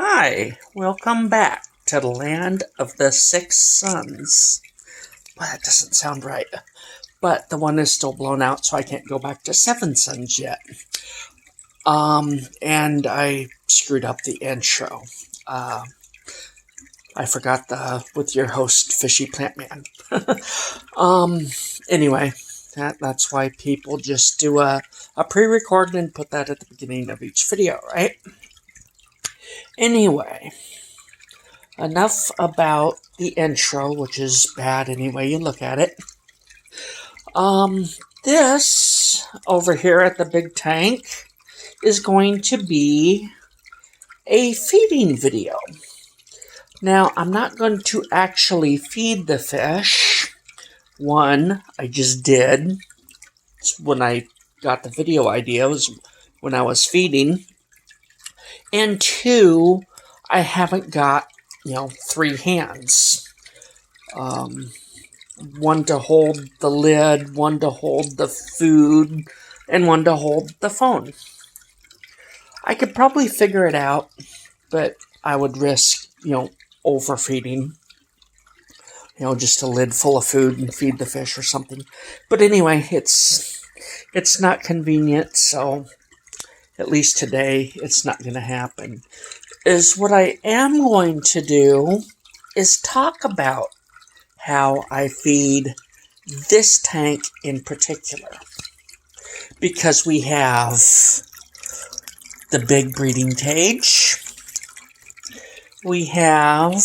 Hi, welcome back to the land of the six suns. Well, that doesn't sound right. But the one is still blown out, so I can't go back to seven suns yet. And I screwed up the intro. I forgot with your host, Fishy Plant Man. Anyway, that's why people just do a pre-recording and put that at the beginning of each video, right? Anyway, enough about the intro, which is bad any way you look at it. This over here at the big tank is going to be a feeding video. Now, I'm not going to actually feed the fish. One, I just did. It's when I got the video idea, was when I was feeding. And two, I haven't got, three hands. One to hold the lid, one to hold the food, and one to hold the phone. I could probably figure it out, but I would risk, overfeeding. Just a lid full of food and feed the fish or something. But anyway, it's not convenient, so at least today it's not going to happen. What I am going to do is talk about how I feed this tank in particular. Because we have the big breeding cage. We have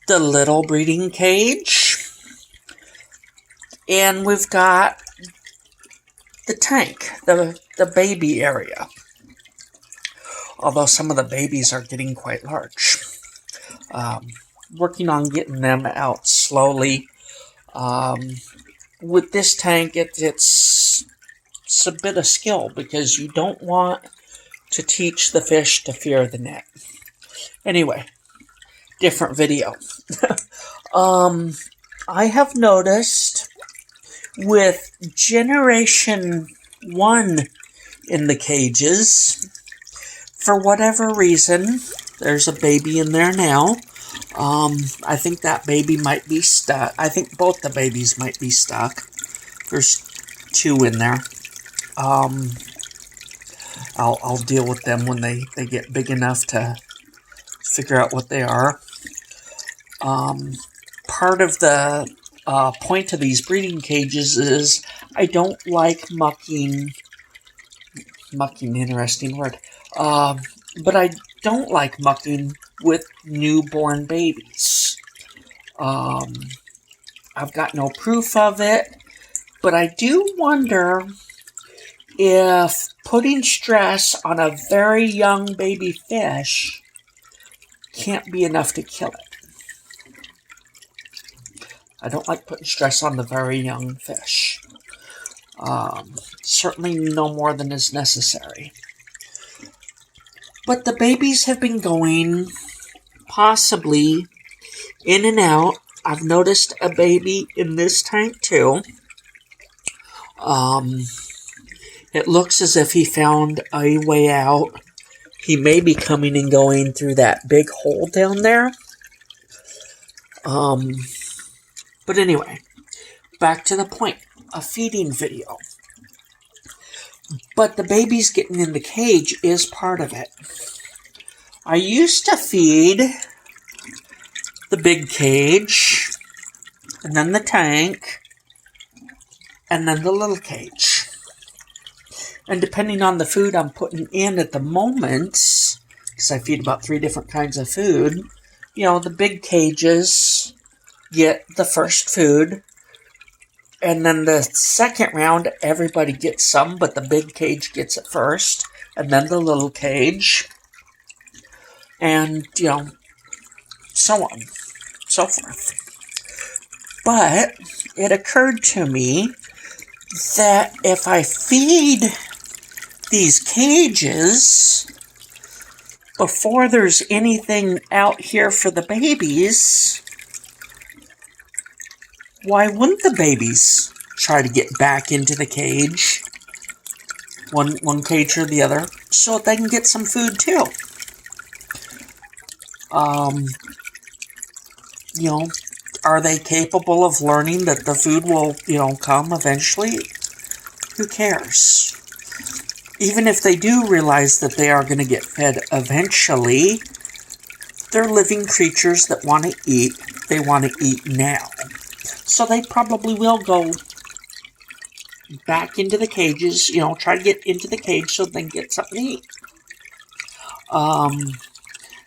the little breeding cage. And we've got the tank, the baby area. Although some of the babies are getting quite large. Working on getting them out slowly. With this tank, it's a bit of skill because you don't want to teach the fish to fear the net. Anyway, different video. I have noticed with Generation 1 in the cages, for whatever reason, there's a baby in there now. I think that baby might be stuck. I think both the babies might be stuck. There's two in there. I'll deal with them when they get big enough to figure out what they are. Part of the point of these breeding cages is I don't like mucking. Mucking, interesting word. But I don't like mucking with newborn babies. I've got no proof of it, but I do wonder if putting stress on a very young baby fish can't be enough to kill it. I don't like putting stress on the very young fish. Certainly no more than is necessary. But the babies have been going possibly in and out. I've noticed a baby in this tank too. It looks as if he found a way out. He may be coming and going through that big hole down there. But anyway, back to the point. A feeding video. But the babies getting in the cage is part of it. I used to feed the big cage, and then the tank, and then the little cage. And depending on the food I'm putting in at the moment, because I feed about 3 different kinds of food, the big cages get the first food. And then the second round, everybody gets some, but the big cage gets it first. And then the little cage. And, so on, so forth. But it occurred to me that if I feed these cages before there's anything out here for the babies, why wouldn't the babies try to get back into the cage, one cage or the other, so they can get some food too? Um, you know, are they capable of learning that the food will, come eventually? Who cares? Even if they do realize that they are going to get fed eventually, they're living creatures that want to eat. They want to eat now. So they probably will go back into the cages, try to get into the cage so they can get something to eat.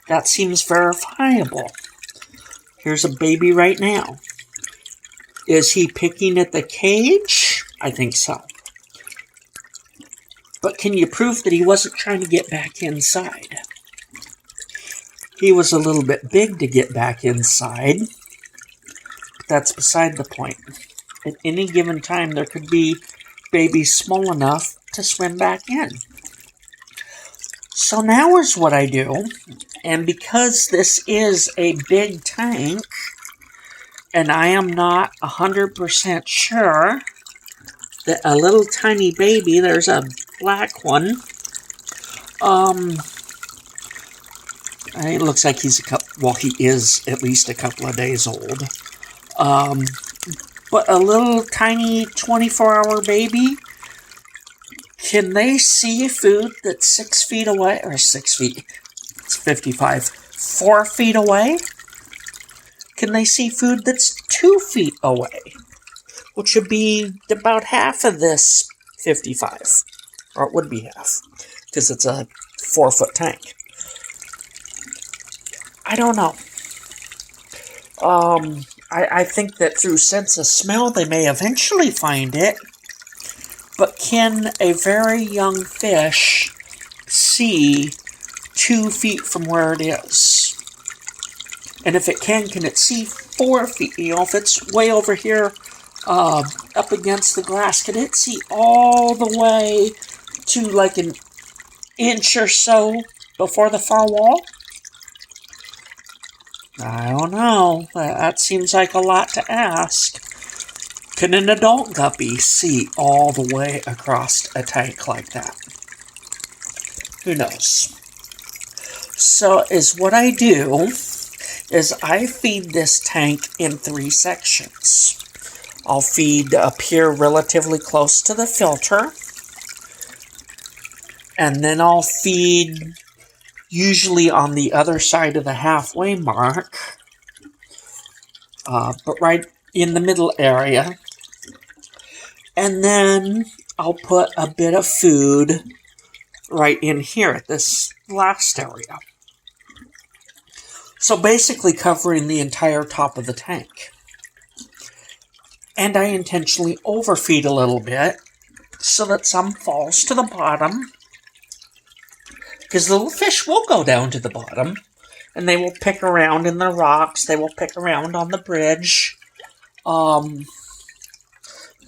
That seems verifiable. Here's a baby right now. Is he picking at the cage? I think so. But can you prove that he wasn't trying to get back inside? He was a little bit big to get back inside. But that's beside the point. At any given time, there could be babies small enough to swim back in. So now is what I do. And because this is a big tank, and I am not 100% sure that a little tiny baby, there's a black one, it looks like he's he is at least a couple of days old. But a little tiny 24-hour baby, can they see food that's 6 feet away, or 6 feet, it's 55, 4 feet away? Can they see food that's 2 feet away? Which would be about half of this 55. Or it would be half, because it's a 4-foot tank. I don't know. I think that through sense of smell they may eventually find it. But can a very young fish see 2 feet from where it is? And if it can it see 4 feet? If it's way over here up against the glass, can it see all the way to like an inch or so before the far wall? I don't know. That seems like a lot to ask. Can an adult guppy see all the way across a tank like that? Who knows? So what I do is I feed this tank in 3 sections. I'll feed up here relatively close to the filter. And then I'll feed usually on the other side of the halfway mark. But right in the middle area. And then I'll put a bit of food right in here at this last area. So basically covering the entire top of the tank. And I intentionally overfeed a little bit so that some falls to the bottom. Because the little fish will go down to the bottom. And they will pick around in the rocks. They will pick around on the bridge.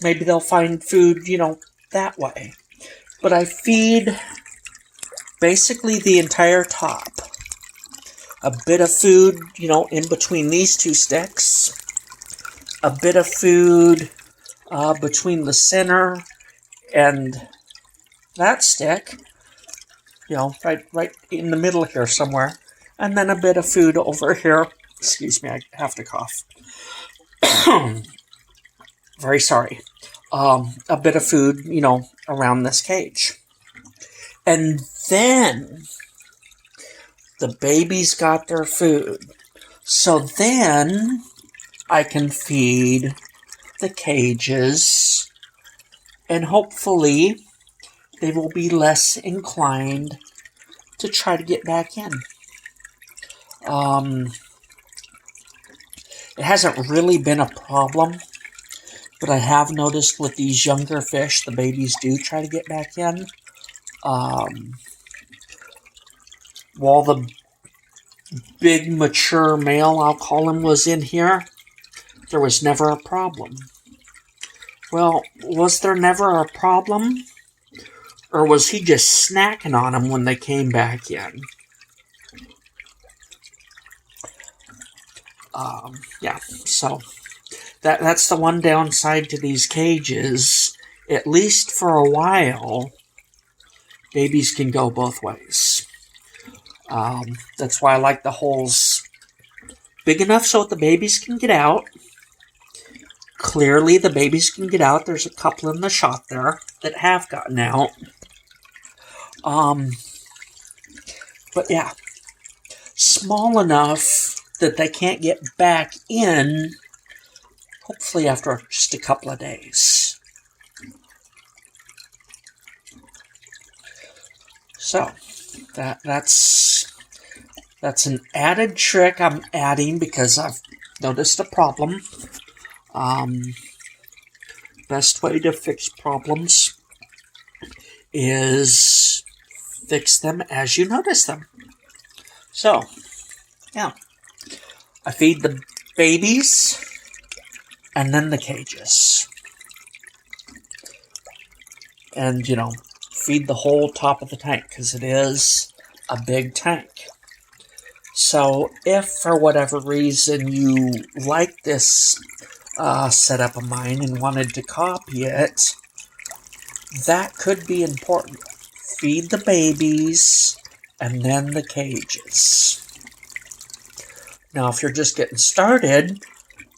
Maybe they'll find food, that way. But I feed basically the entire top. A bit of food, in between these 2 sticks. A bit of food between the center and that stick. Right in the middle here somewhere. And then a bit of food over here. Excuse me, I have to cough. Very sorry. A bit of food, around this cage. And then the babies got their food. So then I can feed the cages, and hopefully they will be less inclined to try to get back in. It hasn't really been a problem, but I have noticed with these younger fish, the babies do try to get back in. While the big mature male, I'll call him, was in here, there was never a problem. Well, was there never a problem? Or was he just snacking on them when they came back in? So that's the one downside to these cages. At least for a while, babies can go both ways. That's why I like the holes big enough so that the babies can get out. Clearly, the babies can get out. There's a couple in the shot there that have gotten out. But yeah, small enough that they can't get back in, hopefully after just a couple of days. So, that's an added trick I'm adding because I've noticed a problem. Best way to fix problems is fix them as you notice them. So, yeah. I feed the babies and then the cages. And, feed the whole top of the tank because it is a big tank. So if for whatever reason you like this setup of mine and wanted to copy it, that could be important. Feed the babies and then the cages. Now, if you're just getting started,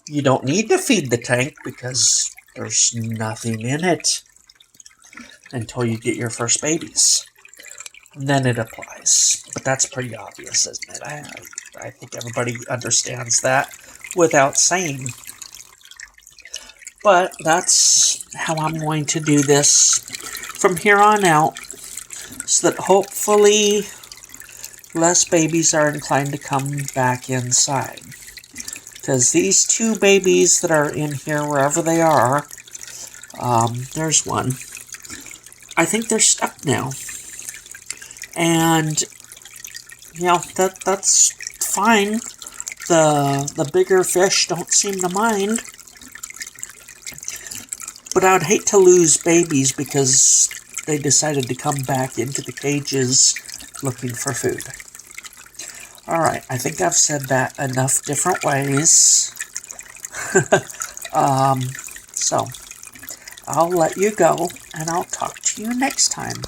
you don't need to feed the tank because there's nothing in it until you get your first babies. And then it applies. But that's pretty obvious, isn't it? I think everybody understands that without saying. But that's how I'm going to do this from here on out, so that hopefully less babies are inclined to come back inside. Because these two babies that are in here, wherever they are, there's one. I think they're stuck now. And, that's fine. The bigger fish don't seem to mind. But I would hate to lose babies because they decided to come back into the cages looking for food. Alright, I think I've said that enough different ways. So, I'll let you go, and I'll talk to you next time.